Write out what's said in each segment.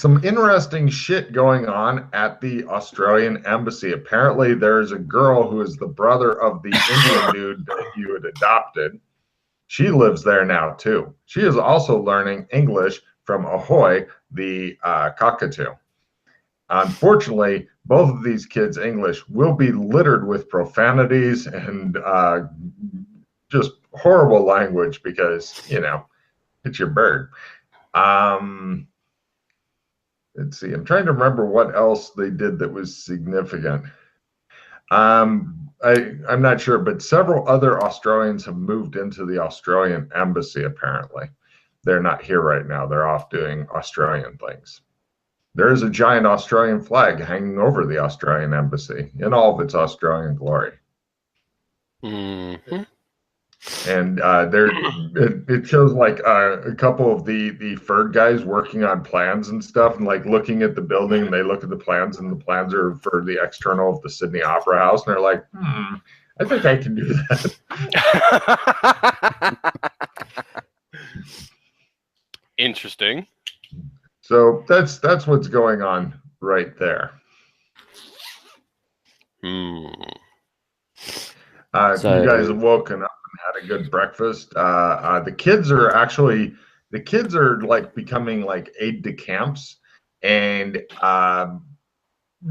some interesting shit going on at the Australian embassy. Apparently, there's a girl who is the brother of the Indian dude that you had adopted. She lives there now too. She is also learning English from Ahoy, the cockatoo. Unfortunately, both of these kids' English will be littered with profanities and just horrible language because, it's your bird. Let's see. I'm trying to remember what else they did that was significant. I'm not sure, but several other Australians have moved into the Australian embassy, apparently. They're not here right now. They're off doing Australian things. There is a giant Australian flag hanging over the Australian embassy in all of its Australian glory. Mm-hmm. And it shows like a couple of the FERD guys working on plans and stuff, and like looking at the building. And they look at the plans, and the plans are for the external of the Sydney Opera House, and they're like, I think I can do that. Interesting. So that's what's going on right there. Hmm. If you guys have woken up and had a good breakfast, the kids are like becoming like aide de camps, and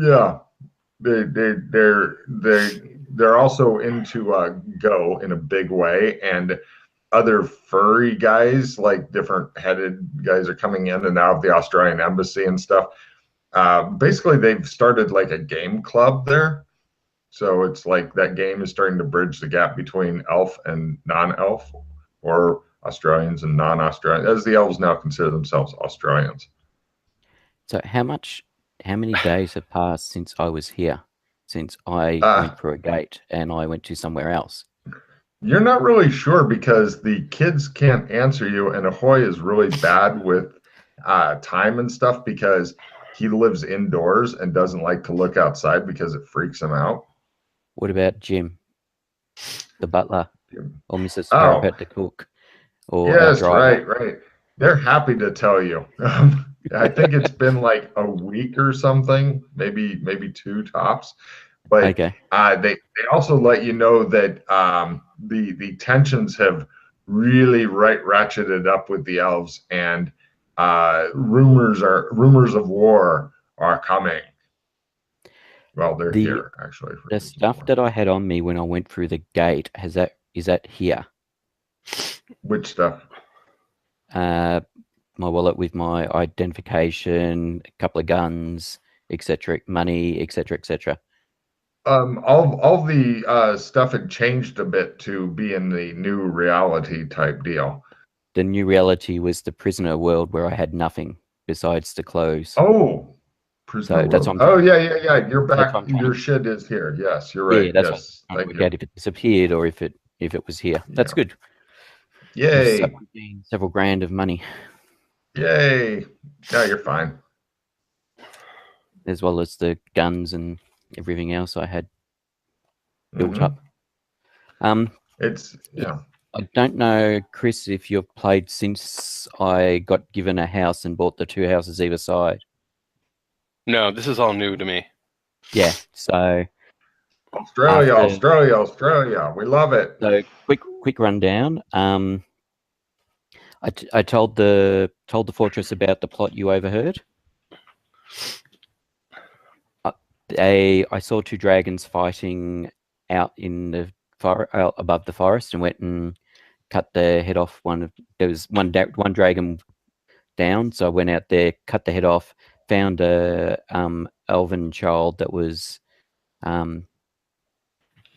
yeah, they're also into Go in a big way, and other furry guys, like different headed guys, are coming in and out of the Australian embassy and stuff. Basically, they've started like a game club there. So it's like that game is starting to bridge the gap between elf and non-elf, or Australians and non-Australians, as the elves now consider themselves Australians. So how many days have passed since I was here? Since I went through a gate and I went to somewhere else? You're not really sure because the kids can't answer you, and Ahoy is really bad with time and stuff because he lives indoors and doesn't like to look outside because it freaks him out. What about Jim, the butler, or Mrs. Harrapet, the cook? Or yes, right. They're happy to tell you. I think it's been like a week or something, maybe 2 tops. But okay. They also let you know that the tensions have really ratcheted up with the elves, and rumors of war are coming. Well, they're here actually. The stuff that I had on me when I went through the gate, is that here? Which stuff? My wallet with my identification, a couple of guns, etc., money, etc., etc. All the stuff had changed a bit to be in the new reality type deal. The new reality was the prisoner world where I had nothing besides the clothes. Oh, prisoner world. That's yeah. You're back. Your shit is here. Yes, you're right. Yeah, that's yes. Thank you. If it disappeared or if it was here. That's good. Yay! Several grand of money. Yay! No, you're fine. As well as the guns and everything else I had built up. It's I don't know, Chris, if you've played since I got given a house and bought the 2 houses either side. No, this is all new to me. Yeah, so Australia. We love it. So quick rundown. I told the fortress about the plot you overheard. I saw 2 dragons fighting out in the out above the forest, and went and cut the head off one. There was one dragon down, so I went out there, cut the head off, found a elven child that was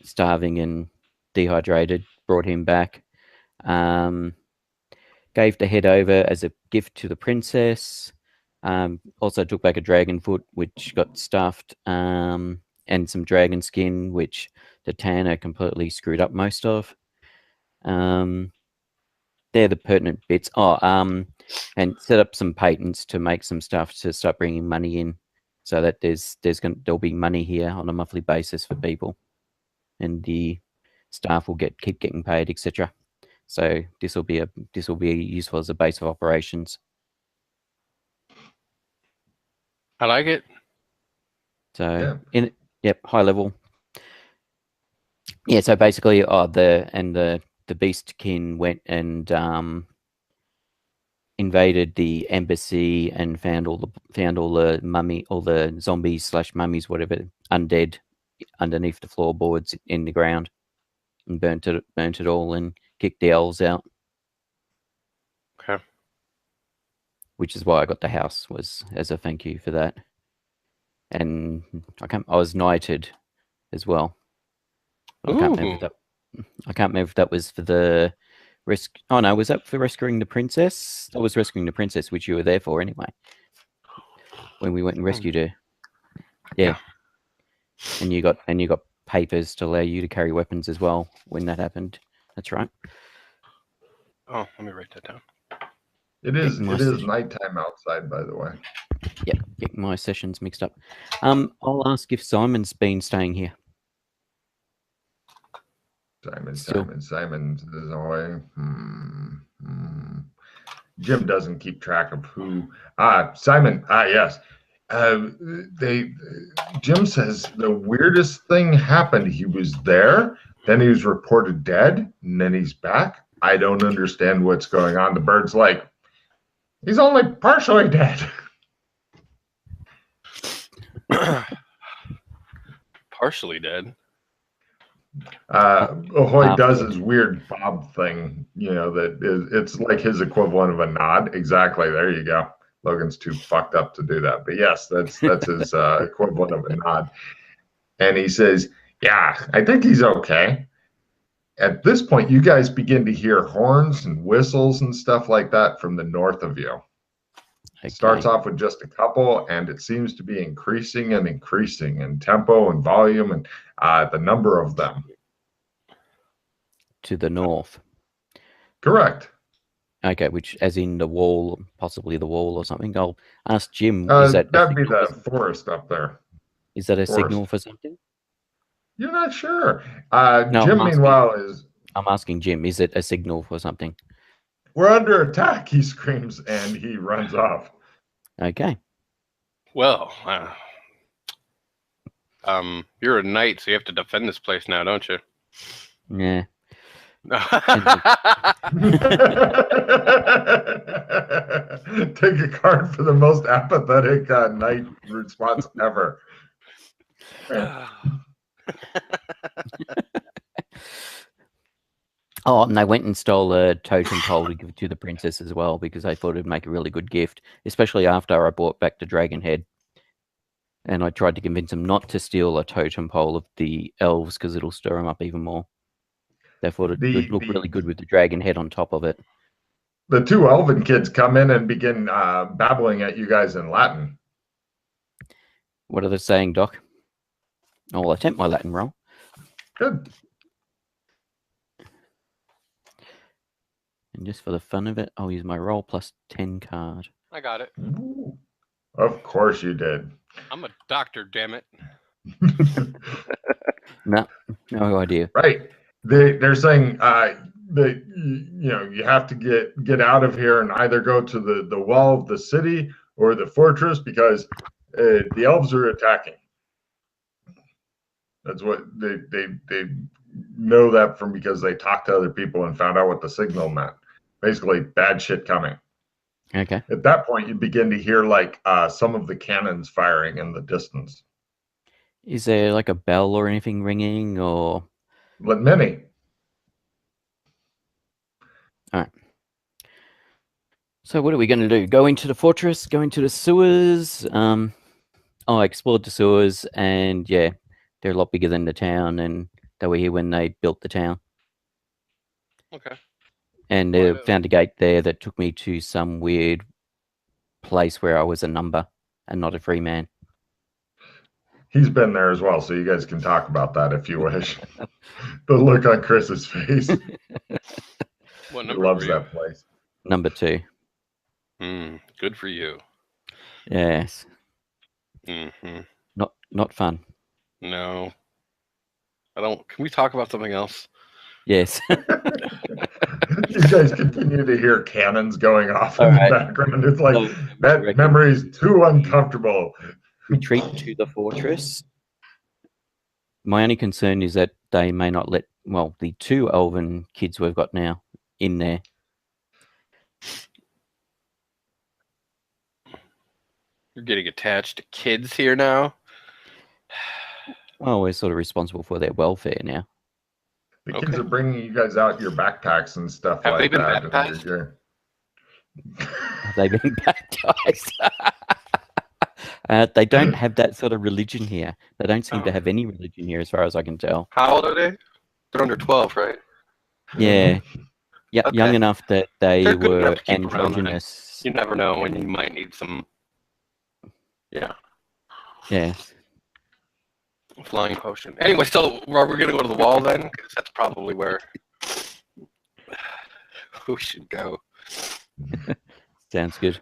starving and dehydrated, brought him back, gave the head over as a gift to the princess. Also took back a dragon foot, which got stuffed, and some dragon skin, which the tanner completely screwed up most of. They're the pertinent bits. And set up some patents to make some stuff to start bringing money in, so that there'll be money here on a monthly basis for people, and the staff will keep getting paid, etc. So this will be useful as a base of operations. I like it. So high level. Yeah, so basically, the Beastkin went and invaded the embassy and found all the zombies / mummies, whatever, undead, underneath the floorboards in the ground, and burnt it all and kicked the elves out. Okay. Which is why I got the house, was as a thank you for that. And I was knighted as well. I can't remember if that was for the risk. Oh no, was that for rescuing the princess? That was rescuing the princess, which you were there for anyway. When we went and rescued her. Yeah. And you got papers to allow you to carry weapons as well when that happened. That's right. Oh, let me write that down. It is nighttime outside, by the way. Yeah, getting my sessions mixed up. I'll ask if Simon's been staying here. Simon is away. Jim doesn't keep track of who. Simon. Yes. Jim says the weirdest thing happened. He was there, then he was reported dead, and then he's back. I don't understand what's going on. The bird's like, he's only partially dead. Partially dead. Ahoy does his weird bob thing, it's like his equivalent of a nod. Exactly. There you go. Logan's too fucked up to do that, but yes, that's his equivalent of a nod. And he says, yeah, I think he's okay. At this point, you guys begin to hear horns and whistles and stuff like that from the north of you. Okay. Starts off with just a couple, and it seems to be increasing and increasing in tempo and volume and the number of them. To the north. Correct. Okay, which, as in the wall, possibly the wall or something. I'll ask Jim. That'd be the forest up there. Is that a signal for something? You're not sure. No, Jim, meanwhile, I'm asking Jim, is it a signal for something? We're under attack, he screams, and he runs off. Okay. Well, you're a knight, so you have to defend this place now, don't you? Yeah. Take a card for the most apathetic knight response ever. Oh, and they went and stole a totem pole to give to the princess as well, because they thought it'd make a really good gift, especially after I brought back the dragon head. And I tried to convince them not to steal a totem pole of the elves because it'll stir them up even more. They thought it would look really good with the dragon head on top of it. The two elven kids come in and begin babbling at you guys in Latin. What are they saying, Doc? I'll attempt my Latin roll. Good. And just for the fun of it, I'll use my roll plus 10 card. I got it. Ooh, of course you did. I'm a doctor, damn it. No idea. Right. They're saying that you have to get out of here and either go to the wall of the city or the fortress because the elves are attacking. That's what they know that from because they talked to other people and found out what the signal meant. Basically, bad shit coming. Okay. At that point, you begin to hear like some of the cannons firing in the distance. Is there like a bell or anything ringing or? But many. All right. So what are we going to do? Go into the fortress? Go into the sewers? I explored the sewers, and yeah, they're a lot bigger than the town, and they were here when they built the town. Okay. And they found a gate there that took me to some weird place where I was a number and not a free man. He's been there as well, so you guys can talk about that if you wish. The look on Chris's face. What He number loves were you? that place. Number 2. Good for you. Yes. Mm-hmm. Not fun. No. I don't. Can we talk about something else? Yes. You guys continue to hear cannons going off in the background. It's like that memory is too uncomfortable retreat to the fortress. My only concern is that they may not let, well, the 2 elven kids we've got now in there. You're getting attached to kids here now. Well, we're sort of responsible for their welfare now. The kids Okay. are bringing you guys out your backpacks and stuff Have they like been that. baptized? Have they been baptized? They don't have that sort of religion here. They don't seem to have any religion here, as far as I can tell. How old are they? They're under 12, right? Yeah, yeah, Okay. young enough that they They're good enough were to keep around, androgynous. You never know when you might need some. Yeah. Yes. Flying potion. Anyway, so are we gonna go to the wall then? Because that's probably where we should go. Sounds good.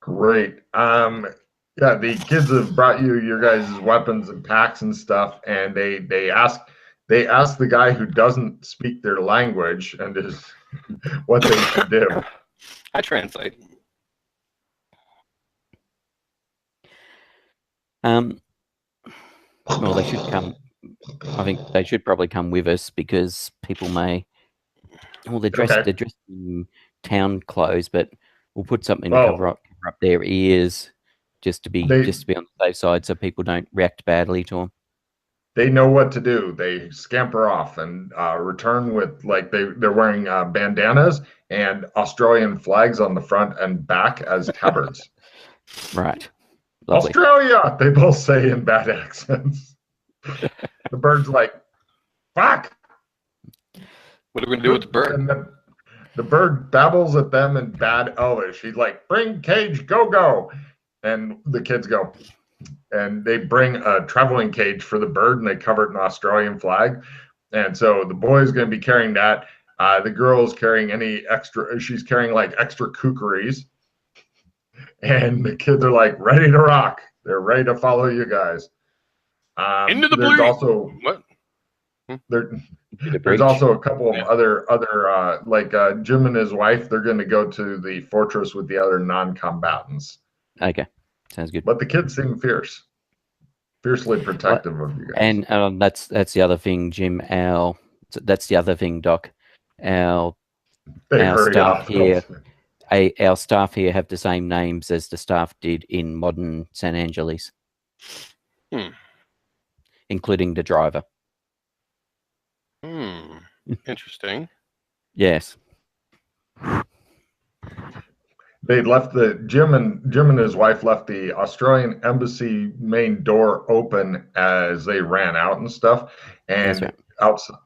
Great. Yeah, the kids have brought you your guys' weapons and packs and stuff, and they ask the guy who doesn't speak their language and is what they should do. I translate. Well, they should come. I think they should probably come with us because people may. Well, they're dressed. Okay. They're dressed in town clothes, but we'll put something Well, to cover up their ears, just to be on the safe side, so people don't react badly to them. They know what to do. They scamper off and return with they're wearing bandanas and Australian flags on the front and back as tabards. Right. Lovely. Australia, they both say in bad accents. The bird's like, fuck. What are we gonna do with the bird? And the bird babbles at them in bad Elvish. He's like, bring cage, go, go. And the kids go. And they bring a traveling cage for the bird and they cover it in Australian flag. And so the boy's going to be carrying that. The girl's carrying any extra, she's carrying like extra kookeries. And the kids are like ready to rock. They're ready to follow you guys. Into the there's bleed. also What? There's also a couple of other Jim and his wife. They're going to go to the fortress with the other non-combatants. Okay, sounds good. But the kids seem fiercely protective of you guys. And that's the other thing, Jim. That's the other thing, Doc. Our staff here. Our staff here have the same names as the staff did in modern San Angeles, including the driver. Interesting. Yes. They left Jim and his wife left the Australian embassy main door open as they ran out and stuff. And right.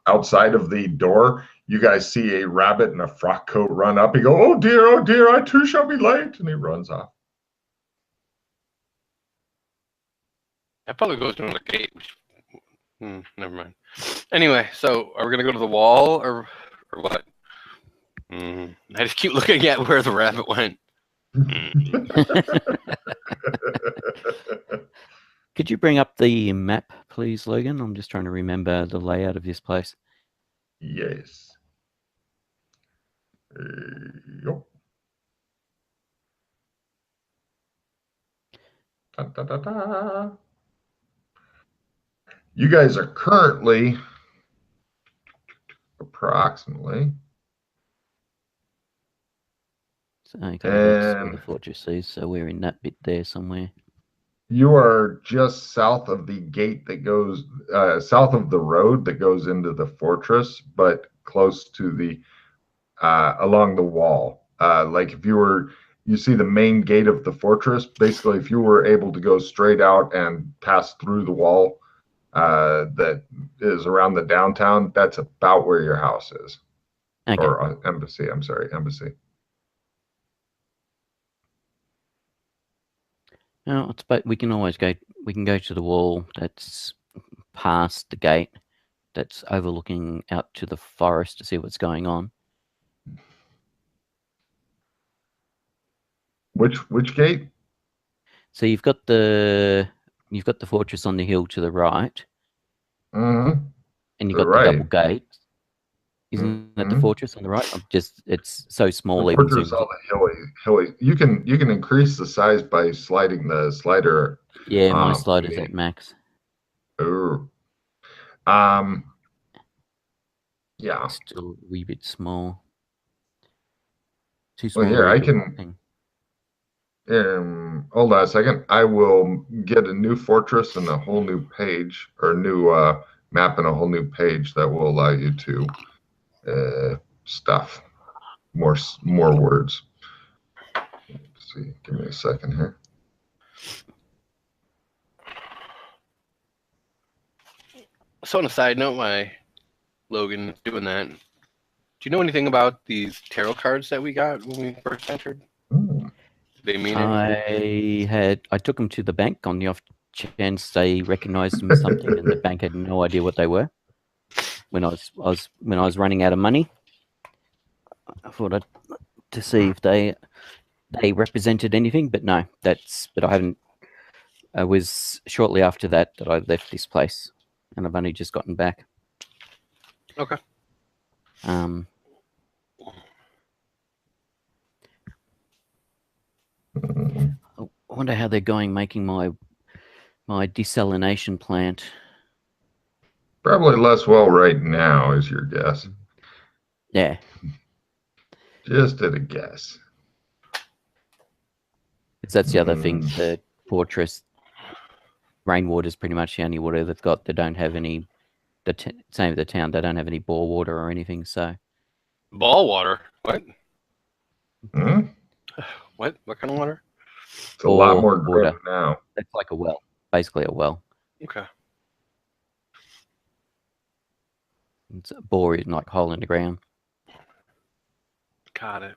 outside of the door, you guys see a rabbit in a frock coat run up. He go, oh dear, I too shall be late. And he runs off. That probably goes to the gate. Never mind. Anyway, so are we gonna go to the wall or what? I just keep looking at where the rabbit went. Could you bring up the map, please, Logan? I'm just trying to remember the layout of this place. Yes. Yep. Da, da, da, da. You guys are currently approximately. So, okay, that's where the fortress is. So we're in that bit there somewhere. You are just south of the gate that goes south of the road that goes into the fortress, but close to the along the wall. Like if you see the main gate of the fortress. Basically, if you were able to go straight out and pass through the wall that is around the downtown, that's about where your house is. Okay. Or embassy. I'm sorry, embassy. No, but we can always go. We can go to the wall that's past the gate, that's overlooking out to the forest to see what's going on. Which gate? So you've got the fortress on the hill to the right, Mm-hmm. and you've got the double gate. Isn't that the fortress on the right? It's so small. The Even fortress, zoomed. all the hilly. You can increase the size by sliding the slider. Yeah, my slider's at max. Oh. Yeah. Still a wee bit small. Too Well, small. here I can. Hold on a second. I will get a new fortress and a whole new page, or new map and a whole new page that will allow you to stuff more words. Let's see, give me a second here. So on a side note, my Logan is doing that. Do you know anything about these tarot cards that we got when we first entered? They mean anything? I took them to the bank on the off chance they recognized them as something, and the bank had no idea what they were. When I was running out of money, I thought to see if they represented anything, but no, but I haven't. It was shortly after that I left this place, and I've only just gotten back. Okay. I wonder how they're going making my desalination plant. Probably less well right now, is your guess. Yeah. Just at a guess. Because that's the other thing. The fortress rainwater is pretty much the only water they've got. They don't have any. Same with the town. They don't have any bore water or anything. So. Ball water? What? Hmm? What kind of water? It's a lot more water now. It's like a well, basically a well. Okay. It's a bore, like hole in the ground. Got it.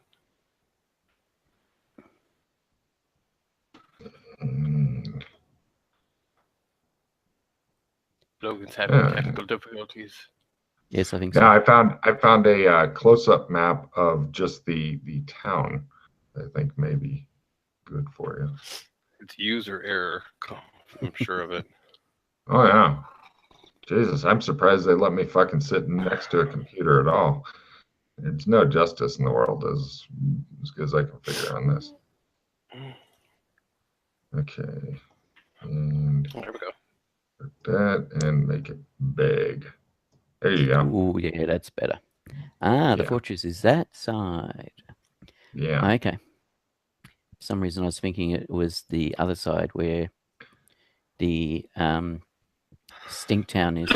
Logan's having technical difficulties. Yes, I think so. Yeah, I found a close-up map of just the town. I think maybe good for you. It's user error. I'm sure of it. Oh yeah. Jesus, I'm surprised they let me fucking sit next to a computer at all. There's no justice in the world as good as I can figure on this. Okay. And there we go. That and make it big. There you go. Oh yeah, that's better. The fortress is that side. Yeah. Okay. For some reason I was thinking it was the other side where the stink town is.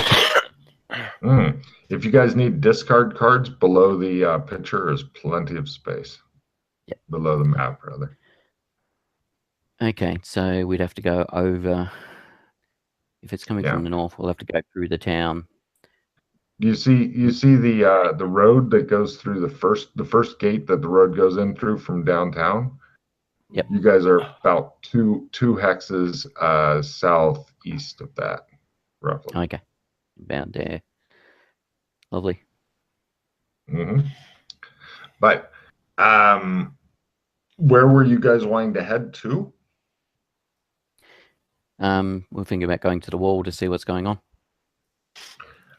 If you guys need discard cards, below the picture is plenty of space. Yep. Below the map, rather. Okay, so we'd have to go over. If it's coming from the north, we'll have to go through the town. You see the road that goes through the first gate that the road goes in through from downtown. Yep. You guys are about two hexes southeast of that, roughly. Okay. About there. Lovely. But where were you guys wanting to head to? We're thinking about going to the wall to see what's going on.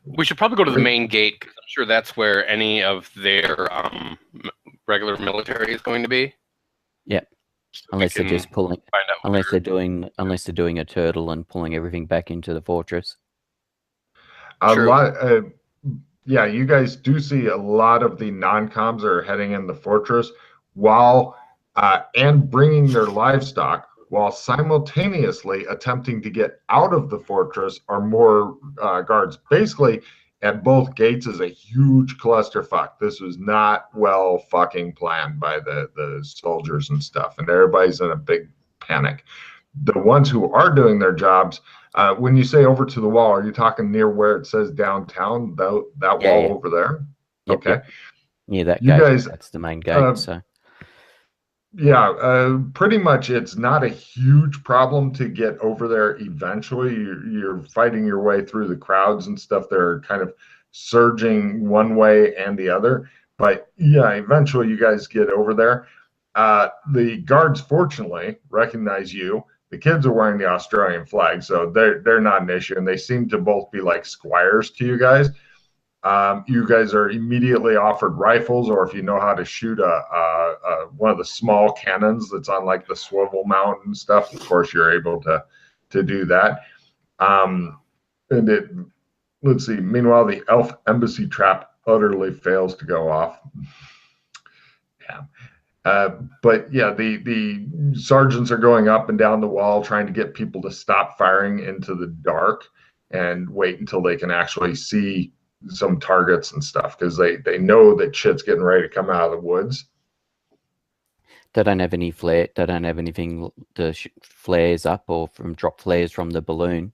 We should probably go to the main gate because I'm sure that's where any of their regular military is going to be. Yep. So unless they're just pulling, unless they're doing a turtle and pulling everything back into the fortress. Yeah, you guys do see a lot of the non-coms are heading in the fortress while and bringing their livestock, while simultaneously attempting to get out of the fortress are more guards. Basically, at both gates is a huge clusterfuck. This was not well fucking planned by the soldiers and stuff, and everybody's in a big panic. The ones who are doing their jobs, when you say over to the wall, are you talking near where it says downtown, that wall over there? Yep, okay. Yep. Yeah, that you gate, guys, that's the main gate. Pretty much it's not a huge problem to get over there eventually. You're fighting your way through the crowds and stuff. They're kind of surging one way and the other. But yeah, eventually you guys get over there. The guards, fortunately, recognize you. The kids are wearing the Australian flag, so they're not an issue. And they seem to both be like squires to you guys. You guys are immediately offered rifles, or if you know how to shoot one of the small cannons that's on like the swivel mount and stuff, of course you're able to do that. Let's see. Meanwhile, the elf embassy trap utterly fails to go off. Yeah. But yeah, the sergeants are going up and down the wall trying to get people to stop firing into the dark and wait until they can actually see some targets and stuff, because they know that shit's getting ready to come out of the woods. They don't have any flare. They don't have anything to flares up or drop flares from the balloon.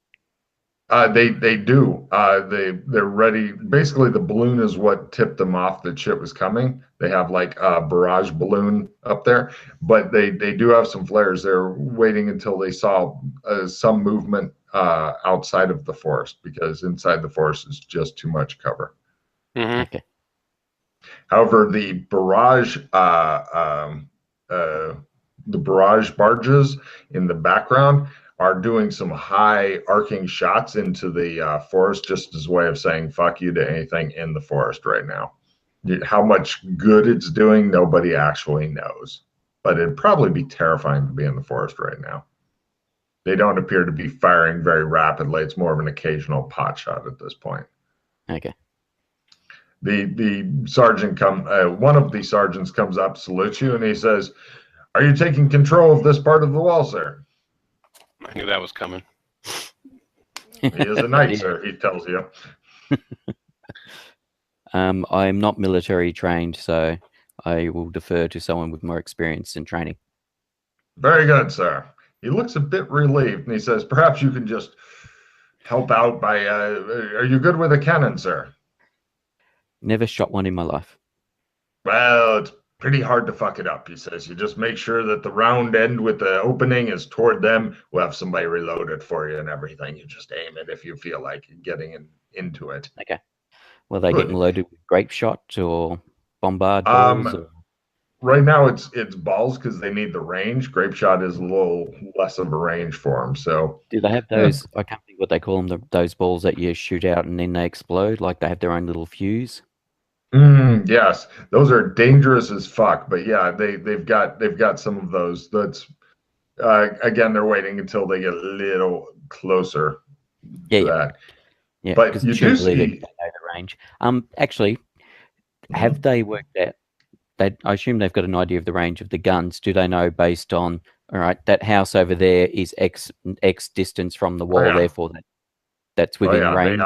They do. They're ready. Basically, the balloon is what tipped them off that shit was coming. They have like a barrage balloon up there, but they do have some flares. They're waiting until they saw some movement outside of the forest, because inside the forest is just too much cover. Mm-hmm. Okay. However, the barrage barges in the background are doing some high arcing shots into the forest, just as a way of saying fuck you to anything in the forest right now. How much good it's doing, nobody actually knows. But it'd probably be terrifying to be in the forest right now. They don't appear to be firing very rapidly. It's more of an occasional pot shot at this point. Okay. The sergeant one of the sergeants comes up, salutes you, and he says, "Are you taking control of this part of the wall, sir?" I knew that was coming. He is a knight, sir, he tells you. I'm not military trained, so I will defer to someone with more experience and training. Very good, sir. He looks a bit relieved, and he says, "Perhaps you can just help out by, are you good with a cannon, sir?" Never shot one in my life. "Well, it's pretty hard to fuck it up," he says. "You just make sure that the round end with the opening is toward them. We'll have somebody reload it for you and everything. You just aim it if you feel like getting into it." Okay. Were they getting loaded with grape shot or bombard balls? Right now it's balls, because they need the range. Grape shot is a little less of a range for them. So do they have those? I can't think what they call them. Those balls that you shoot out and then they explode. Like they have their own little fuse. Yes, those are dangerous as fuck. But yeah, they've got some of those. That's again, they're waiting until they get a little closer to that. Yeah, but you do see they know the range. Actually, have they worked out? I assume they've got an idea of the range of the guns. Do they know based on, all right, that house over there is X distance from the wall, therefore that's within range?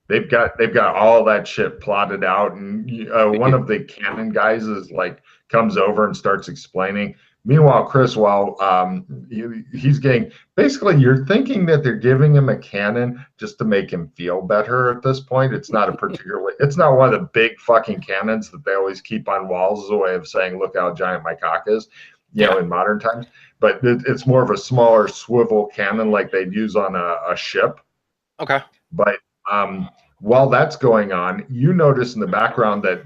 They've got all that shit plotted out, and one of the cannon guys is like comes over and starts explaining. Meanwhile, Chris, while he's getting, basically, you're thinking that they're giving him a cannon just to make him feel better at this point. It's not it's not one of the big fucking cannons that they always keep on walls as a way of saying, look how giant my cock is, you know, in modern times. But it's more of a smaller swivel cannon like they'd use on a ship. Okay. But while that's going on, you notice in the background that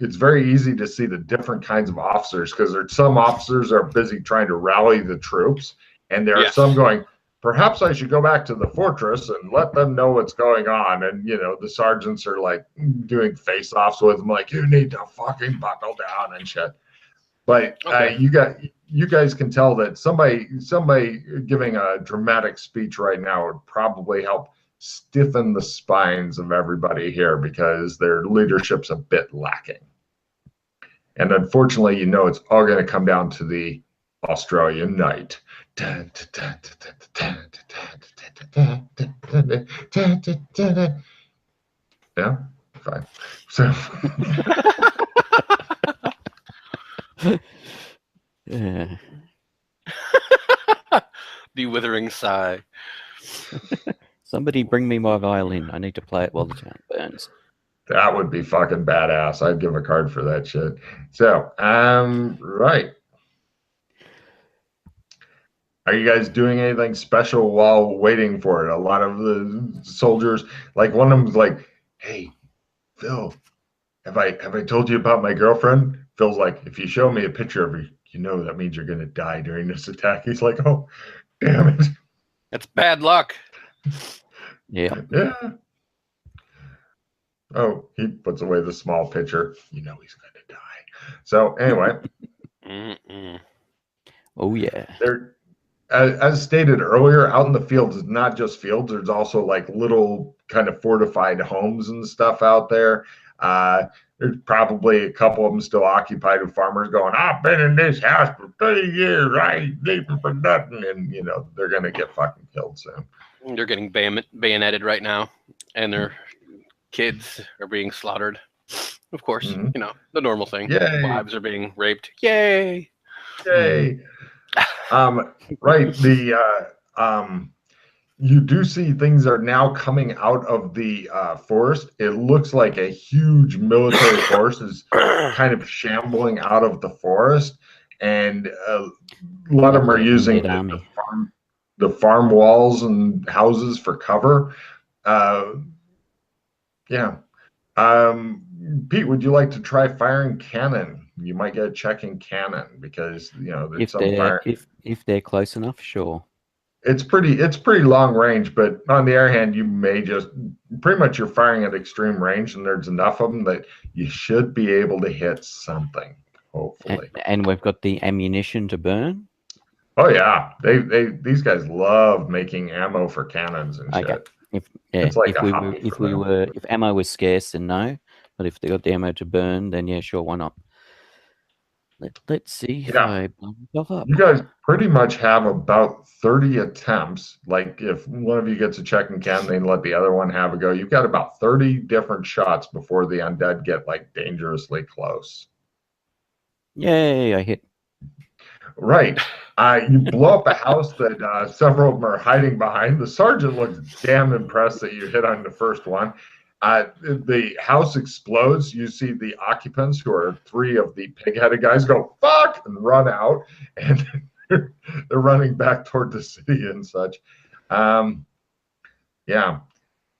it's very easy to see the different kinds of officers, because some officers are busy trying to rally the troops, and there are some going, perhaps I should go back to the fortress and let them know what's going on. And, you know, the sergeants are like doing face-offs with them, like, you need to fucking buckle down and shit. But you guys can tell that somebody giving a dramatic speech right now would probably help stiffen the spines of everybody here, because their leadership's a bit lacking. And unfortunately, you know, it's all going to come down to the Australian night. Yeah, fine. So The withering sigh. Somebody bring me my violin. I need to play it while the town burns. That would be fucking badass. I'd give a card for that shit. So, right. Are you guys doing anything special while waiting for it? A lot of the soldiers, like one of them's like, "Hey, Phil, have I told you about my girlfriend?" Phil's like, "If you show me a picture of her, you know that means you're gonna die during this attack." He's like, "Oh, damn it. That's bad luck." Yeah. Yeah. Oh, he puts away the small pitcher. You know he's going to die. So anyway, Oh yeah. there, as stated earlier, out in the fields is not just fields. There's also like little kind of fortified homes and stuff out there. There's probably a couple of them still occupied with farmers going, I've been in this house for 30 years. I ain't leaving for nothing. And, you know, they're going to get fucking killed soon. They're getting bayoneted right now, and their kids are being slaughtered. Of course, you know, the normal thing. Yay. Wives are being raped. Yay! Yay. Right. You do see things are now coming out of the forest. It looks like a huge military force is kind of shambling out of the forest, and a lot of them are using the farm walls and houses for cover. Yeah. Pete, would you like to try firing cannon? You might get a check in cannon because, you know, there's if they're close enough, sure. It's pretty long range, but on the other hand, you may just pretty much you're firing at extreme range, and there's enough of them that you should be able to hit something, hopefully. And we've got the ammunition to burn. Oh yeah, these guys love making ammo for cannons and shit. If ammo was scarce, then no. But if they got the ammo to burn, then yeah, sure, why not? Let's see if I blow myself up. You guys pretty much have about 30 attempts. Like if one of you gets a check and cannon, then let the other one have a go. You've got about 30 different shots before the undead get like dangerously close. Yay, I hit. Right. You blow up a house that several of them are hiding behind. The sergeant looks damn impressed that you hit on the first one. The house explodes. You see the occupants, who are 3 of the pig-headed guys, go, fuck, and run out. And they're running back toward the city and such. Yeah.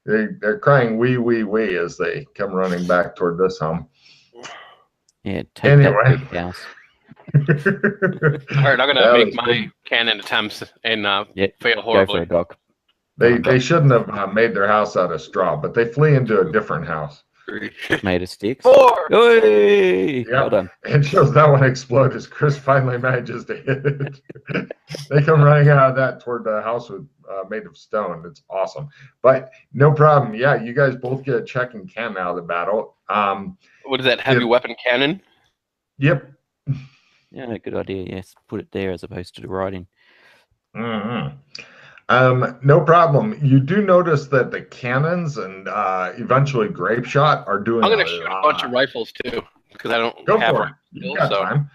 They're crying wee, wee, wee as they come running back toward this home. Yeah, take that big house. All right, I'm gonna make my cannon attempts and fail horribly. Go for it, Doc. They shouldn't have made their house out of straw, but they flee into a different house. Made of sticks. 4. Hey, yep. Well done. And shows that one explode as Chris finally manages to hit it. They come running out of that toward the house with made of stone. It's awesome, but no problem. Yeah, you guys both get a check and cannon out of the battle. What is that, heavy weapon cannon? Yep. Yeah, good idea. Yes, put it there as opposed to the writing. No problem. You do notice that the cannons and eventually grape shot are doing. I'm gonna shoot a bunch of rifles too because I don't go have for it. You've got time.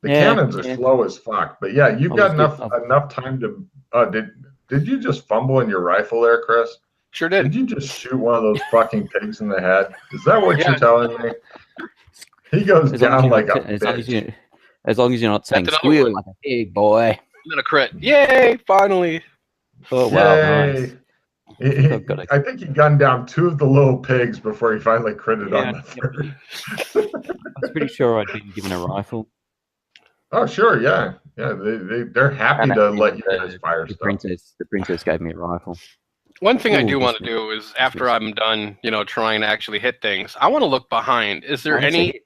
The Yeah, cannons are slow as fuck, but yeah, you've got enough time to. Did you just fumble in your rifle there, Chris? Sure did. Did you just shoot one of those fucking pigs in the head? Is that what you're telling me? He goes down like a bitch. As long as you're not saying squeal like a pig, boy. I'm gonna crit. Yay! Finally. Oh wow! Nice. I think he gunned down 2 of the little pigs before he finally critted on the third. I was pretty sure I'd been given a rifle. Oh sure, yeah. They're happy to let you guys fire stuff. The princess gave me a rifle. One thing I do want to do is after I'm done, trying to actually hit things, I want to look behind. Is there any?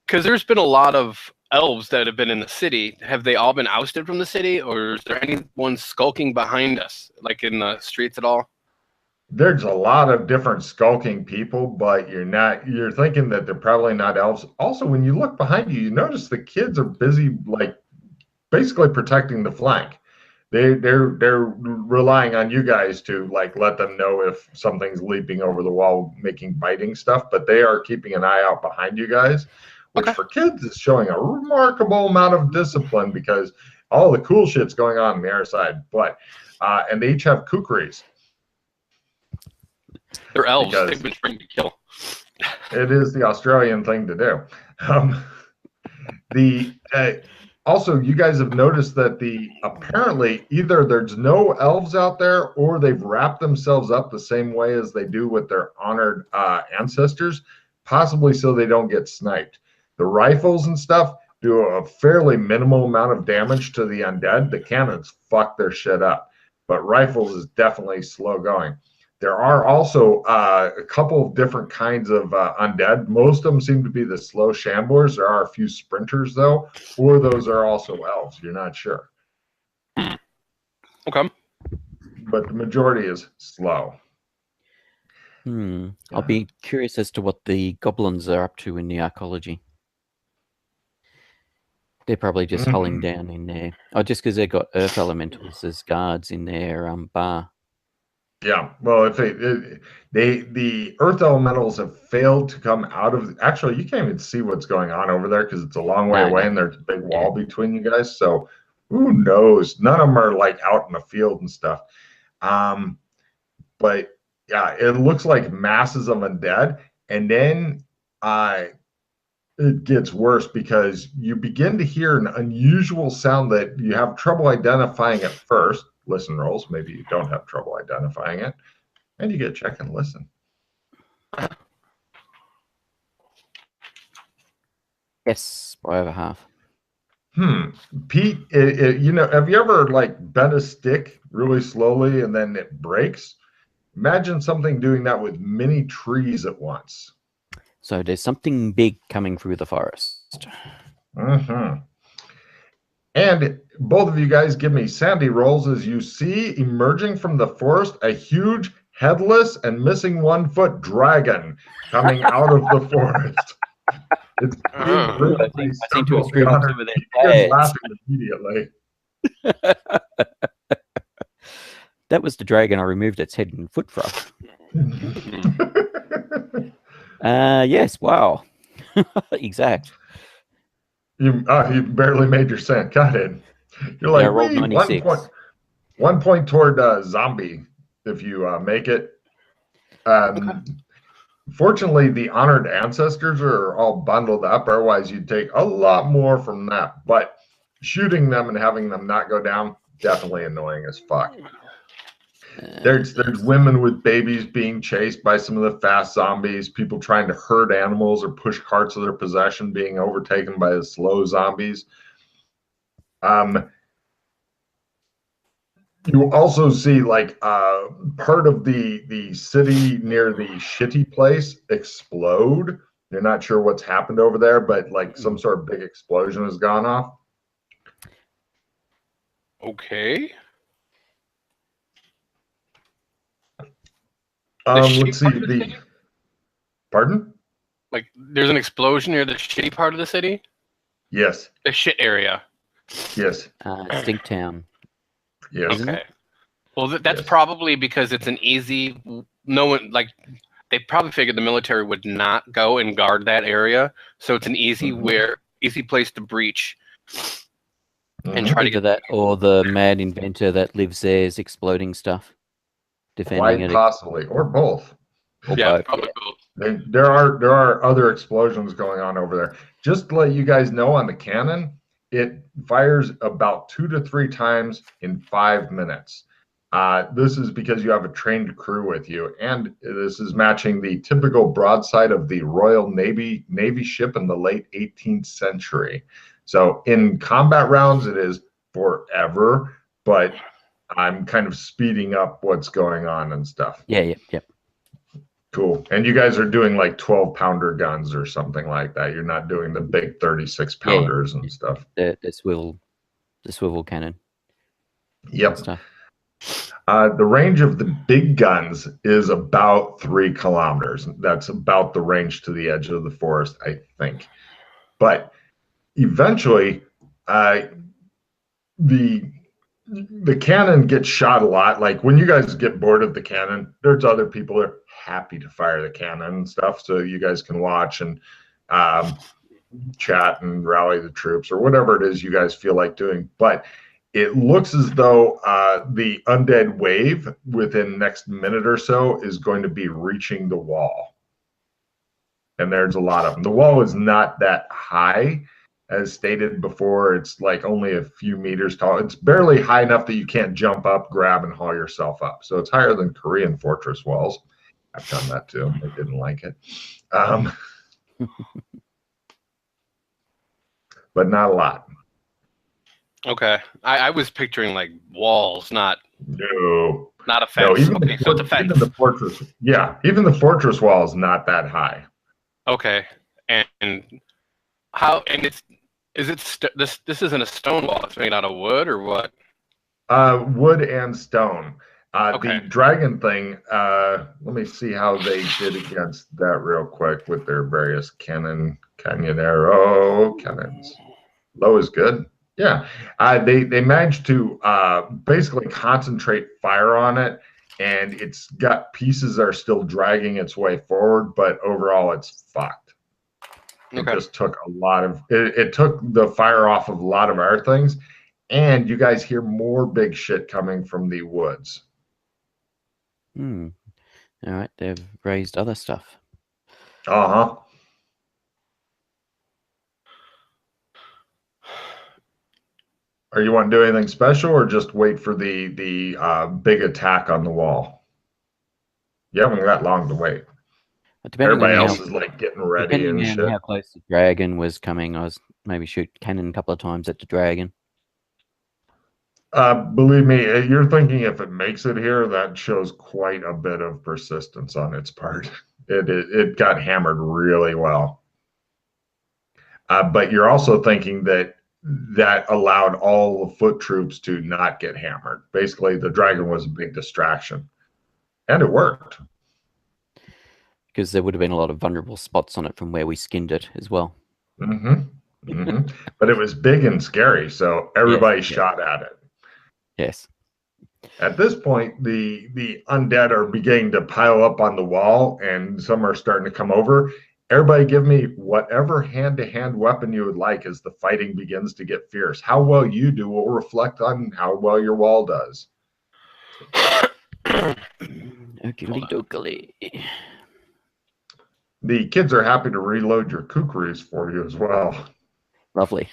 Because there's been a lot of elves that have been in the city. Have they all been ousted from the city, or is there anyone skulking behind us, like in the streets at all? There's a lot of different skulking people, but you're thinking that they're probably not elves. Also, when you look behind you, you notice the kids are busy, like, basically protecting the flank. They're relying on you guys to, like, let them know if something's leaping over the wall, making biting stuff, but they are keeping an eye out behind you guys. Which for kids is showing a remarkable amount of discipline because all the cool shit's going on the other side. But and they each have kukris. They're elves. They've been trained to kill. It is the Australian thing to do. Also, you guys have noticed that apparently either there's no elves out there or they've wrapped themselves up the same way as they do with their honored ancestors, possibly so they don't get sniped. The rifles and stuff do a fairly minimal amount of damage to the undead. The cannons fuck their shit up, but rifles is definitely slow going. There are also a couple of different kinds of undead. Most of them seem to be the slow shamblers. There are a few sprinters, though, or those are also elves. You're not sure. Okay. But the majority is slow. I'll be curious as to what the goblins are up to in the archaeology. They're probably just hulling down in there. Oh, just because they've got earth elementals as guards in their bar. Yeah, well, if the earth elementals have failed to come out of. Actually, you can't even see what's going on over there because it's a long way away, and there's a big wall between you guys. So, who knows? None of them are like out in the field and stuff. But yeah, it looks like masses of undead, and then it gets worse because you begin to hear an unusual sound that you have trouble identifying at first. Listen rolls, maybe you don't have trouble identifying it, and you get check and listen. Yes, by over half. Pete, have you ever like bent a stick really slowly and then it breaks? Imagine something doing that with many trees at once. So there's something big coming through the forest. And both of you guys give me sandy rolls as you see emerging from the forest a huge, headless, and missing 1 foot dragon coming out of the forest. It's I seem to have screwed up some of their dads. Laughing immediately. That was the dragon I removed its head and foot from. Yes, wow. Exact. You barely made your cent. Got it. You're like, I rolled 96. 1 point toward zombie if you make it. Fortunately, the honored ancestors are all bundled up. Otherwise, you'd take a lot more from that. But shooting them and having them not go down, definitely annoying as fuck. There's women with babies being chased by some of the fast zombies, people trying to herd animals or push carts of their possession being overtaken by the slow zombies. You also see like part of the city near the shitty place explode. You're not sure what's happened over there, but like some sort of big explosion has gone off. Okay. Let's see. Pardon? Like, there's an explosion near the shitty part of the city? Yes. The shit area. Yes. Stink Town. Yes. Okay. Well, that's probably because it's an easy. No one they probably figured the military would not go and guard that area, so it's an easy easy place to breach and try to get that, or the mad inventor that lives there is exploding stuff, defending it. Possibly, or both. Or both. Probably both. There are other explosions going on over there. Just to let you guys know, on the cannon, it fires about 2 to 3 times in 5 minutes. This is because you have a trained crew with you, and this is matching the typical broadside of the Royal Navy ship in the late 18th century. So in combat rounds, it is forever, but I'm kind of speeding up what's going on and stuff. Yeah. Cool. And you guys are doing like 12-pounder guns or something like that. You're not doing the big 36-pounders and stuff. The swivel cannon. Yep. The range of the big guns is about 3 kilometers. That's about the range to the edge of the forest, I think. But eventually, the cannon gets shot a lot. Like when you guys get bored of the cannon, there's other people that are happy to fire the cannon and stuff, so you guys can watch and chat and rally the troops or whatever it is you guys feel like doing. But it looks as though the undead wave within the next minute or so is going to be reaching the wall. And there's a lot of them. The wall is not that high. As stated before, it's like only a few meters tall. It's barely high enough that you can't jump up, grab, and haul yourself up. So it's higher than Korean fortress walls. I've done that too. I didn't like it. But not a lot. Okay. I was picturing like walls, not... No. Not a No, fence. Okay, so it's a fence. even the fortress. Yeah, even the fortress wall is not that high. Okay, and how? And this isn't a stone wall. It's made out of wood or what? Wood and stone. Okay. The dragon thing, let me see how they did against that real quick with their various cannons. Low is good. Yeah. They managed to basically concentrate fire on it, and it's got pieces that are still dragging its way forward, but overall it's fucked. It Okay. just took a lot of it took the fire off of a lot of our things, and you guys hear more big shit coming from the woods. All right, they've raised other stuff. Uh-huh. Are you want to do anything special or just wait for the big attack on the wall? You haven't got long to wait. Everybody else is like getting ready and shit. Depending on how close the dragon was coming, I was maybe shoot cannon a couple of times at the dragon. Believe me, you're thinking if it makes it here, that shows quite a bit of persistence on its part. It got hammered really well. But you're also thinking that allowed all the foot troops to not get hammered. Basically, the dragon was a big distraction. And it worked. Because there would have been a lot of vulnerable spots on it from where we skinned it as well. Mm-hmm. Mm-hmm. But it was big and scary, so everybody shot at it. Yes. At this point, the undead are beginning to pile up on the wall, and some are starting to come over. Everybody give me whatever hand-to-hand weapon you would like as the fighting begins to get fierce. How well you do will reflect on how well your wall does. Oogly doogly. The kids are happy to reload your kukris for you as well. Lovely.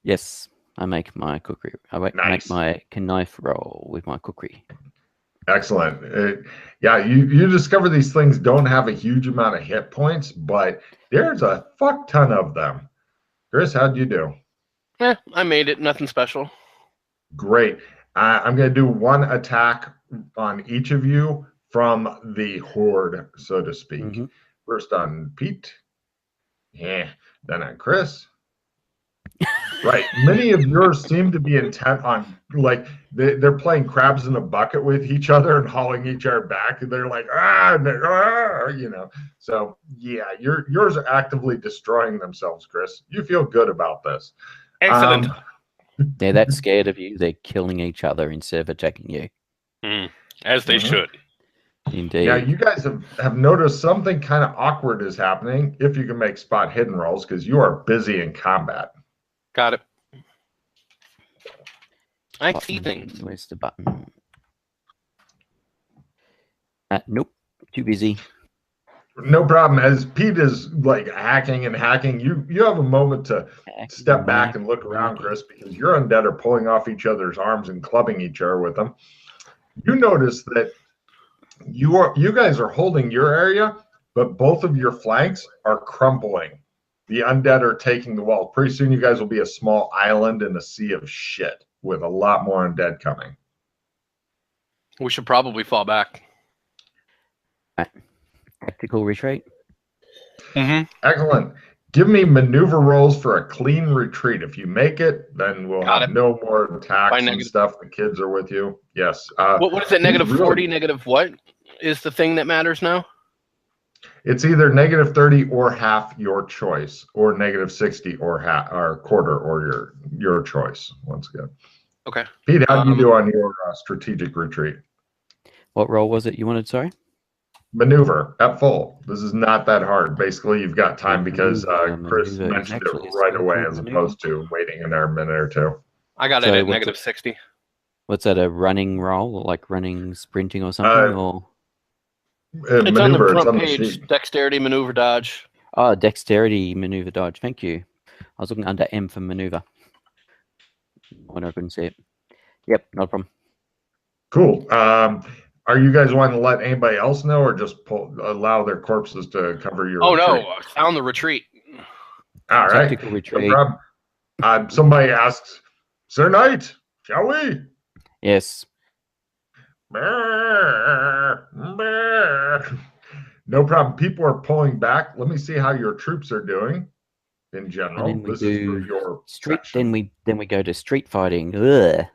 Yes, I make my cookery. I make my knife roll with my cookery. Excellent. Yeah, you discover these things don't have a huge amount of hit points, but there's a fuck ton of them. Chris, how'd you do? I made it. Nothing special. Great. I'm going to do one attack on each of you from the horde, so to speak. Mm-hmm. First on Pete. Yeah. Then on Chris. Right. Many of yours seem to be intent on, like, they're playing crabs in a bucket with each other and hauling each other back. And they're like, you know. So, yeah, yours are actively destroying themselves, Chris. You feel good about this. Excellent. They're that scared of you, they're killing each other instead of attacking you. As they should. Indeed. Yeah, you guys have noticed something kind of awkward is happening if you can make spot hidden rolls because you are busy in combat. Got it. I see things. Where's the button? Nope. Too busy. No problem. As Pete is like hacking and hacking, you have a moment to step back and look around, Chris, because your undead are pulling off each other's arms and clubbing each other with them. You notice that you guys are holding your area, but both of your flanks are crumpling. The undead are taking the wall. Pretty soon you guys will be a small island in a sea of shit with a lot more undead coming. We should probably fall back. Tactical retreat. Excellent. Give me maneuver rolls for a clean retreat. If you make it, then we'll have no more attacks and stuff. The kids are with you. Yes. What is it? Negative 40, negative what is the thing that matters now? It's either negative 30 or half your choice, or negative 60 or half or quarter or your choice. Once again. Okay. Pete, how do you do on your strategic retreat? What roll was it you wanted? Sorry. Maneuver at full. This is not that hard. Basically, you've got time because Chris mentioned it right away as opposed to waiting in there a minute or two. I got it at negative 60. What's that, a running roll, like running, sprinting or something? Or it's maneuver, on the front page. Dexterity, maneuver, dodge. Oh, dexterity, maneuver, dodge. Thank you. I was looking under M for maneuver. I couldn't see it. Yep, no problem. Cool. Are you guys wanting to let anybody else know, or just allow their corpses to cover your? Oh retreat? No! I found the retreat. All right. Tactical retreat. No problem. Somebody asks, "Sir Knight, shall we?" Yes. No problem. People are pulling back. Let me see how your troops are doing in And general. then we This is for do your street. section. Then we go to street fighting. Ugh.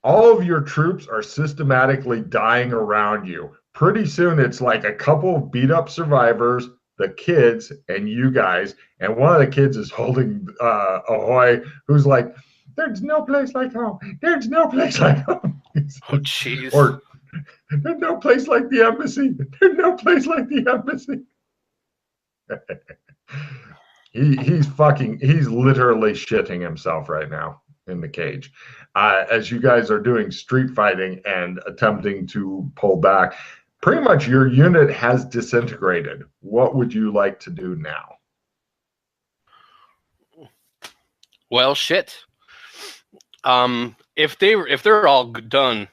All of your troops are systematically dying around you. Pretty soon, it's like a couple of beat up survivors, the kids, and you guys. And one of the kids is holding Ahoy, who's like, "There's no place like home. There's no place like home." Oh, jeez. Or, "There's no place like the embassy. There's no place like the embassy." He's literally shitting himself right now in the cage. As you guys are doing street fighting and attempting to pull back, pretty much your unit has disintegrated. What would you like to do now? Well, shit. If they're all done,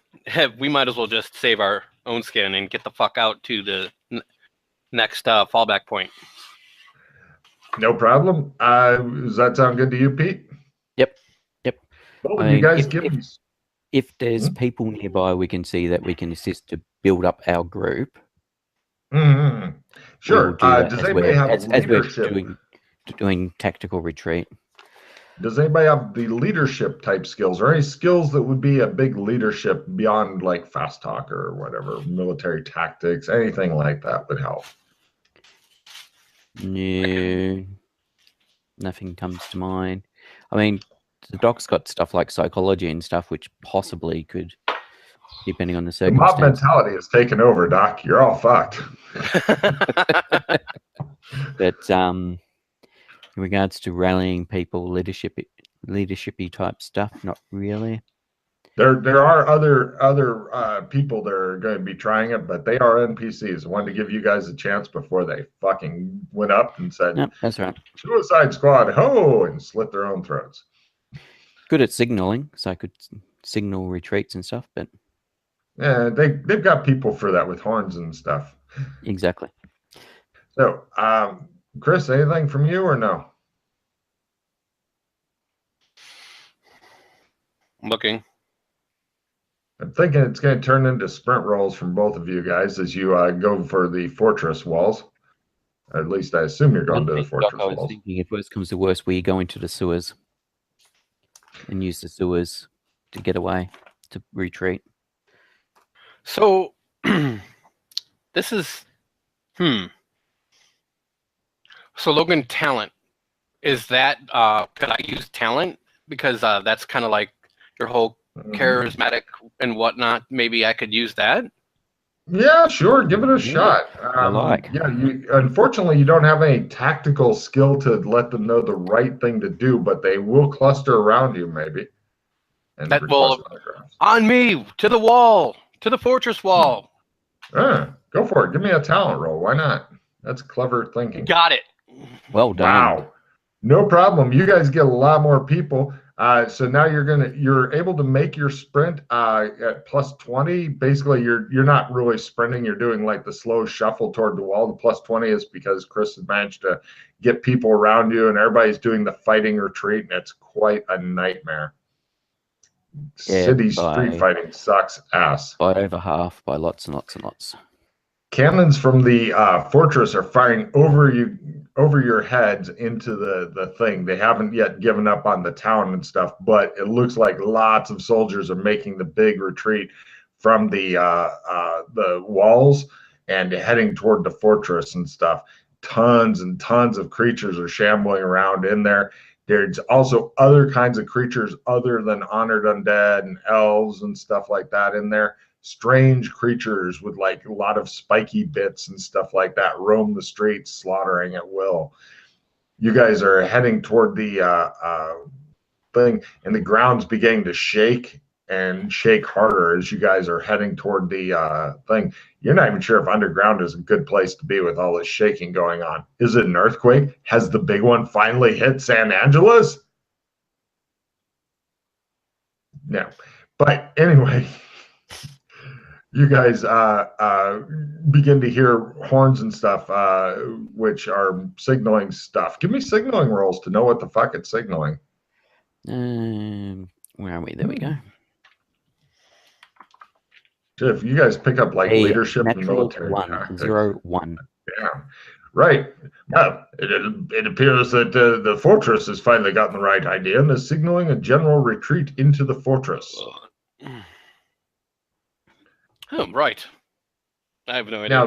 we might as well just save our own skin and get the fuck out to the next fallback point. No problem. Does that sound good to you, Pete? Yep. Well, I you mean, guys give me. if there's people nearby, we can see that we can assist to build up our group. Mm-hmm. Sure. We will do that Does as anybody have we're leadership? doing tactical retreat. Does anybody have the leadership type skills or any skills that would be a big leadership beyond like fast talk or whatever, military tactics, anything like that would help? No, nothing comes to mind. I mean, the doc's got stuff like psychology and stuff, which possibly could, depending on the The mob circumstance. mentality has taken over, Doc. You're all fucked. But in regards to rallying people, leadershipy type stuff, not really. There are other people that are going to be trying it, but they are NPCs. I wanted to give you guys a chance before they fucking went up and said, No, that's right. "Suicide Squad, ho!" and slit their own throats. Good at signaling, so I could signal retreats and stuff, but Yeah, they've got people for that with horns and stuff. exactly. So, Chris, anything from you or no? Looking. I'm thinking it's going to turn into sprint rolls from both of you guys as you go for the fortress walls. At least I assume you're going to the fortress I was walls. thinking, if worst comes to worst, we go into the sewers and use the sewers to get away, to retreat. So this is So Logan, talent, is that could I use talent? Because that's kind of like your whole charismatic and whatnot. Maybe I could use that. Yeah, sure. Give it a shot. Yeah, unfortunately, you don't have any tactical skill to let them know the right thing to do, but they will cluster around you, maybe. And That will on me to the wall, to the fortress wall. Go for it. Give me a talent roll. Why not? That's clever thinking. Got it. Well done. Wow. No problem. You guys get a lot more people. So now you're able to make your sprint at plus 20. Basically, you're not really sprinting. You're doing like the slow shuffle toward the wall. The plus 20 is because Chris has managed to get people around you, and everybody's doing the fighting retreat, and it's quite a nightmare. Yeah, City street fighting sucks ass. By over half, by lots and lots and lots. Cannons from the fortress are firing over your heads into the thing. They haven't yet given up on the town and stuff, but it looks like lots of soldiers are making the big retreat from the walls and heading toward the fortress and stuff. Tons and tons of creatures are shambling around in there. There's also other kinds of creatures other than honored undead and elves and stuff like that in there. Strange creatures with like a lot of spiky bits and stuff like that roam the streets, slaughtering at will. You guys are heading toward the thing, and the ground's beginning to shake and shake harder as you guys are heading toward the thing. You're not even sure if underground is a good place to be with all this shaking going on. Is it an earthquake? Has the big one finally hit San Angeles? No. But anyway, you guys begin to hear horns and stuff, which are signaling stuff. Give me signaling rolls to know what the fuck it's signaling. Where are we? There we go. If you guys pick up like A leadership and natural military 101. yeah, right. Well, it appears that the fortress has finally gotten the right idea and is signaling a general retreat into the fortress. Oh, right. I have no idea. Now,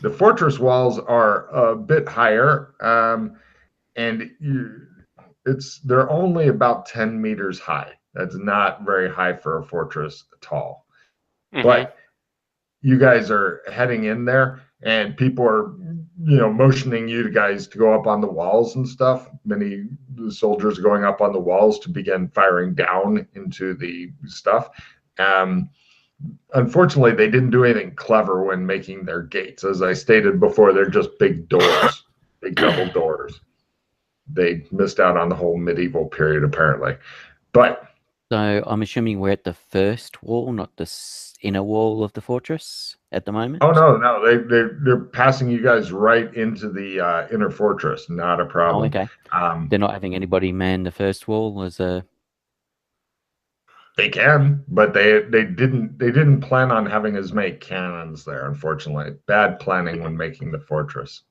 the fortress walls are a bit higher, and they're only about 10 meters high. That's not very high for a fortress at all. Mhm. But you guys are heading in there, and people are, motioning you guys to go up on the walls and stuff. Many soldiers are going up on the walls to begin firing down into the stuff. Unfortunately, they didn't do anything clever when making their gates. As I stated before, they're just big doors, big double doors. They missed out on the whole medieval period, apparently. But So I'm assuming we're at the first wall, not the inner wall of the fortress at the moment. oh no, they're passing you guys right into the inner fortress. Not a problem. Oh, okay. They're not having anybody man the first wall as a. They can, but they didn't plan on having as many cannons there. Unfortunately, bad planning when making the fortress.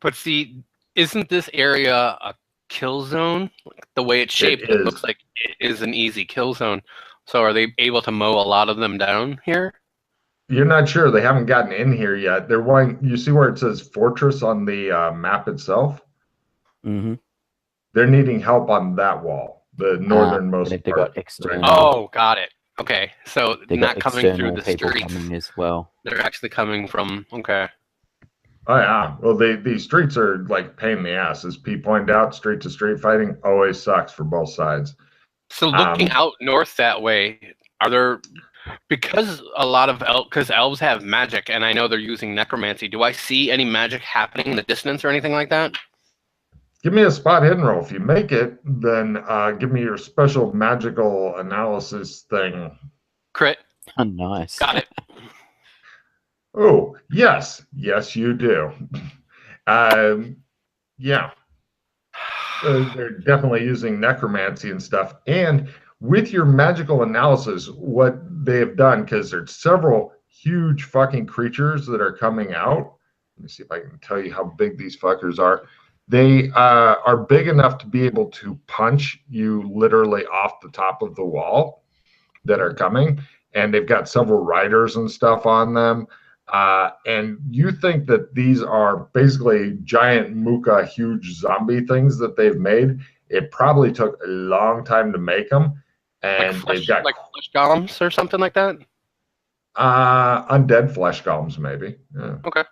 But see, isn't this area a kill zone? The way it's shaped, it looks like it is an easy kill zone. So are they able to mow a lot of them down here? You're not sure. They haven't gotten in here yet. They're wanting. You see where it says fortress on the map itself? Mm-hmm. They're needing help on that wall, the northernmost they part. got external. Oh, got it. Okay, so They not got coming through external the people streets. coming as well. They're actually coming from. Okay. Oh yeah. Well, these streets are like pain in the ass. As Pete pointed out, street to street fighting always sucks for both sides. So looking out north that way, are there, because a lot of because elves have magic, and I know they're using necromancy. Do I see any magic happening in the distance or anything like that? Give me a spot hidden roll. If you make it, then give me your special magical analysis thing. Crit. Oh, nice. Got it. Oh, yes, you do. Yeah. They're definitely using necromancy and stuff. And with your magical analysis, what they have done, because there's several huge fucking creatures that are coming out. Let me see if I can tell you how big these fuckers are. They are big enough to be able to punch you literally off the top of the wall that are coming. And they've got several riders and stuff on them. And you think that these are basically giant muka, huge zombie things that they've made. It probably took a long time to make them. And they've got like flesh golems or something like that? Undead flesh golems, maybe. Yeah. Okay.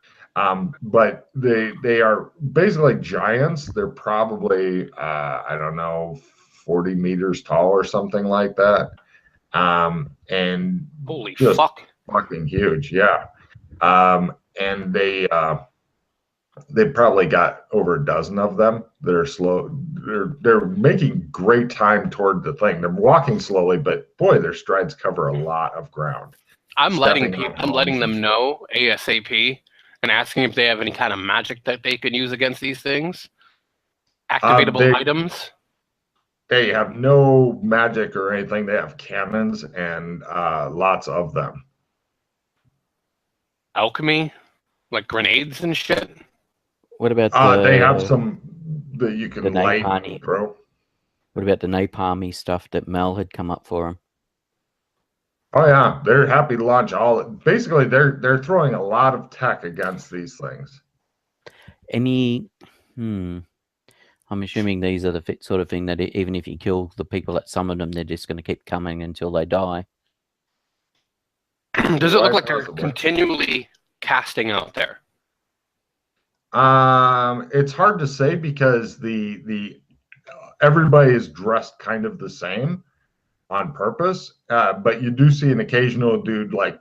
But they are basically giants. They're probably, I don't know, 40 meters tall or something like that. And holy just fuck. Fucking huge, yeah. And they probably got over a dozen of them that are slow. They're making great time toward the thing. They're walking slowly, but boy, their strides cover a lot of ground. I'm letting them know ASAP and asking if they have any kind of magic that they can use against these things. Activatable items. They have no magic or anything. They have cannons and lots of them. Alchemy, like grenades and shit. What about they have some that you can light, bro. What about the napalmy stuff that Mel had come up for them? Oh yeah, they're happy to launch all. Basically, they're throwing a lot of tech against these things. I'm assuming these are the sort of thing that even if you kill the people that summoned them, they're just going to keep coming until they die. Does it look like they're continually casting out there? It's hard to say because the everybody is dressed kind of the same on purpose, but you do see an occasional dude like,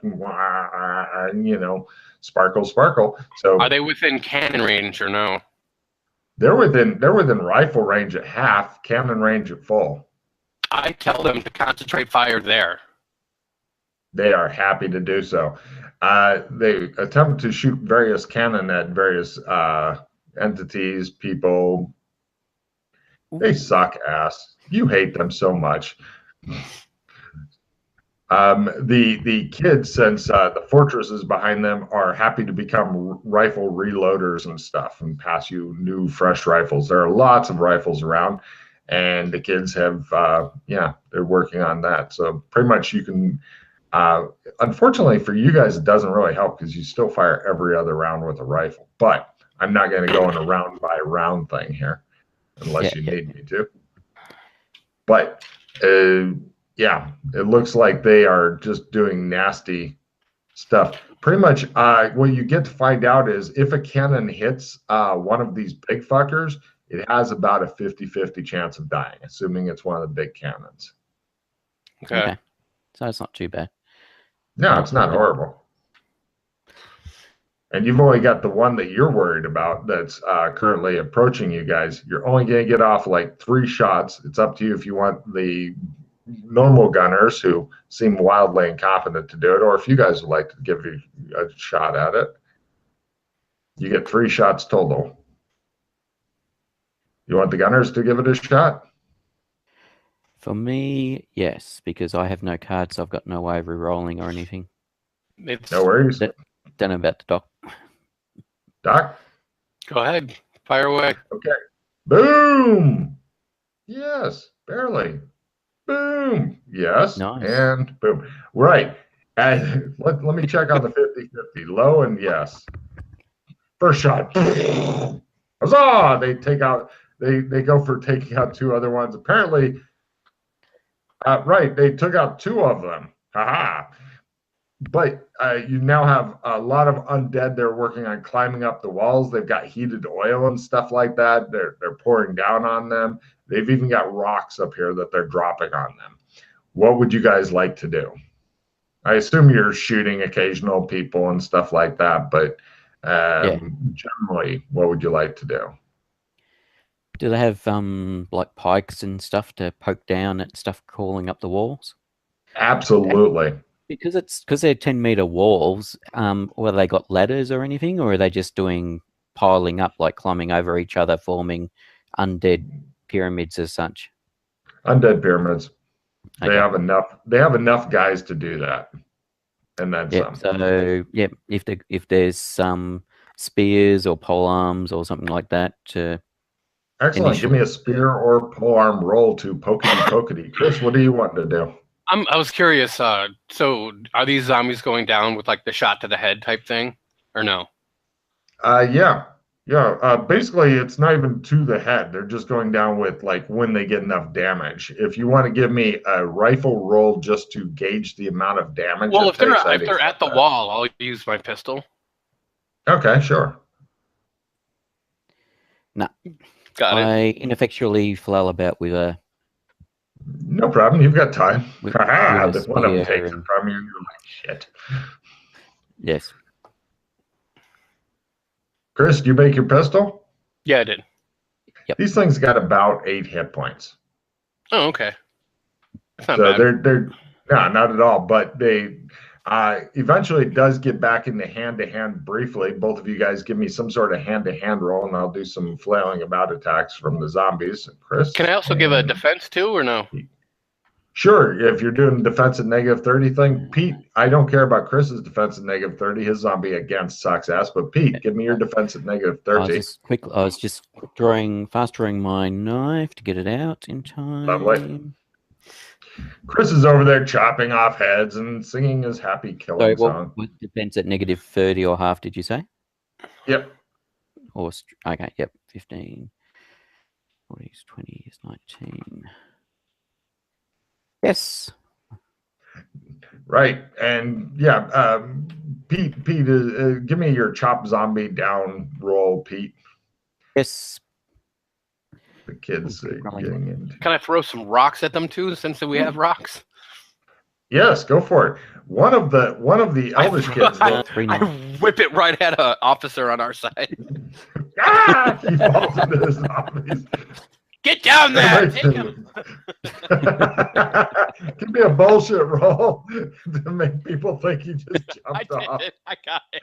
sparkle. So are they within cannon range or no? They're within rifle range at half, cannon range at full. I tell them to concentrate fire there. They are happy to do so. They attempt to shoot various cannon at various entities, people. They suck ass. You hate them so much. The kids, since the fortresses behind them are happy to become rifle reloaders and stuff and pass you new, fresh rifles. There are lots of rifles around, and the kids have, they're working on that. So pretty much you can. Unfortunately for you guys, it doesn't really help because you still fire every other round with a rifle. But I'm not going to go in a round by round thing here, unless you need me to. But yeah, it looks like they are just doing nasty stuff. Pretty much what you get to find out is if a cannon hits one of these big fuckers, it has about a 50-50 chance of dying, assuming it's one of the big cannons. Okay. So it's not too bad. No, it's not horrible. And you've only got the one that you're worried about that's currently approaching you guys. You're only going to get off like 3 shots. It's up to you if you want the normal gunners who seem wildly incompetent to do it, or if you guys would like to give you a shot at it. You get 3 shots total. You want the gunners to give it a shot? For me, yes, because I have no cards, so I've got no way of re-rolling or anything. No worries. Don't know about the doc. Doc? Go ahead. Fire away. Okay. Boom! Yes, barely. Boom! Yes, nice. And boom. Right. And let me check on the 50-50. Low and yes. First shot. Huzzah! They take out, they go for taking out 2 other ones. Apparently, right, they took out 2 of them. Haha. But you now have a lot of undead. They're working on climbing up the walls. They've got heated oil and stuff like that. They're pouring down on them. They've even got rocks up here that they're dropping on them. What would you guys like to do? I assume you're shooting occasional people and stuff like that, but generally, what would you like to do? Do they have like pikes and stuff to poke down at stuff crawling up the walls? Absolutely. Because they're 10-meter walls. Or they got ladders or anything, or are they just doing piling up, like climbing over each other, forming undead pyramids as such? Undead pyramids. Okay. They have enough guys to do that, and then some. So if there's some spears or polearms or something like that. Excellent. Give me a spear or polearm roll to pokety. Chris, what do you want to do? I was curious. So are these zombies going down with like the shot to the head type thing, or no? Yeah. Basically, it's not even to the head. They're just going down with like when they get enough damage. If you want to give me a rifle roll just to gauge the amount of damage. Well, if they're at the wall, I'll use my pistol. Okay, sure. No. Got it. I ineffectually flail about with a. No problem. You've got time. With If one of them takes it from you, you're like, shit. Yes. Chris, did you make your pistol? Yeah, I did. Yep. These things got about 8 hit points. Oh, okay. That's not So bad. they're no, not at all. But they eventually does get back into hand-to-hand briefly. Both of you guys give me some sort of hand-to-hand roll, and I'll do some flailing about attacks from the zombies. Chris? Can I also give a defense too, or no? Sure, if you're doing defense at -30 thing. Pete, I don't care about Chris's defense at -30. His zombie against sucks ass. But Pete, give me your defense at -30. I was just fast drawing my knife to get it out in time. Lovely. Chris is over there chopping off heads and singing his happy killing song. What defense at -30 or half, did you say? Yep. Okay, yep. 15, 40, 20, 19. Yes. Right, and yeah, Pete, give me your chop zombie down roll, Pete. Yes. The kids getting into. Can I throw some rocks at them too, since we have rocks? Yes, go for it. One of the eldest kids. I whip it right at an officer on our side. He falls into the zombies. Get down there! Take him! Give me a bullshit roll to make people think he just jumped off. I got it.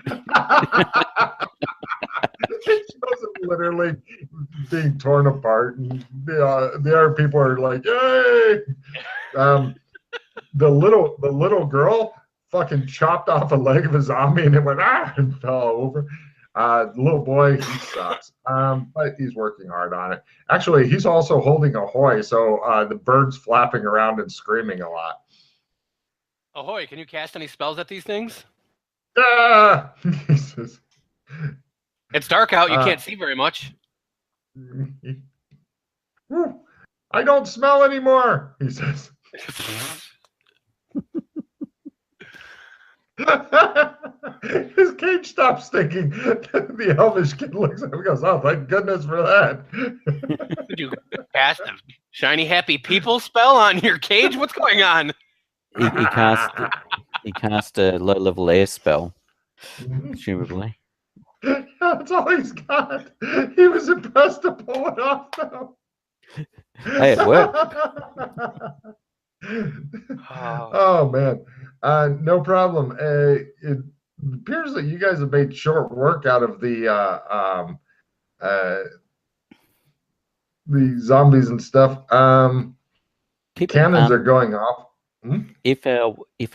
It shows him literally being torn apart, and the other people are like, "Yay!" the little girl fucking chopped off a leg of a zombie and it went and fell over. The little boy, he sucks. But he's working hard on it. Actually, he's also holding Ahoy, so the bird's flapping around and screaming a lot. Ahoy, can you cast any spells at these things? Ah! It's dark out. You can't see very much. I don't smell anymore, he says. His cage stops stinking. The elvish kid looks at him and goes, "Oh, thank goodness for that." Did you cast a shiny happy people spell on your cage? What's going on? He cast a low-level air spell, presumably. That's all he's got. He was impressed to pull it off, though. Hey, it worked. Oh man, no problem. It appears that you guys have made short work out of the zombies and stuff. Cannons are going off. If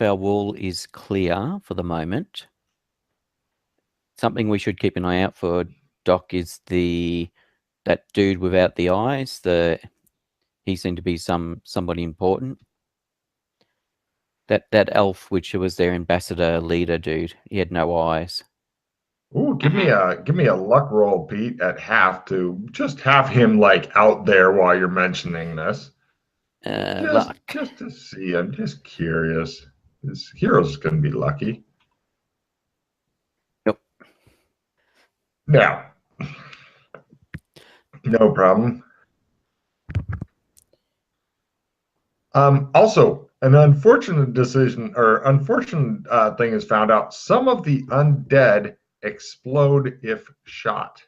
our wall is clear for the moment, something we should keep an eye out for, Doc, is that dude without the eyes. He seemed to be somebody important. That elf, which was their ambassador leader dude, he had no eyes. Ooh, give me a luck roll, Pete, at half to just have him like out there while you're mentioning this. Just to see. I'm just curious. This hero's gonna be lucky. Yep. Now, no problem. Also, an unfortunate decision or unfortunate thing is found out. Some of the undead explode if shot.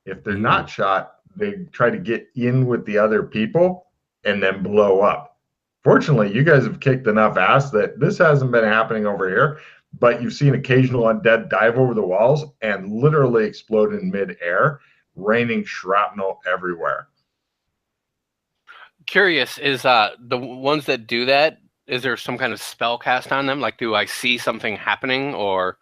If they're not shot, they try to get in with the other people and then blow up. Fortunately, you guys have kicked enough ass that this hasn't been happening over here, but you've seen occasional undead dive over the walls and literally explode in midair, raining shrapnel everywhere. Curious, is the ones that do that, is there some kind of spell cast on them? Like, do I see something happening, or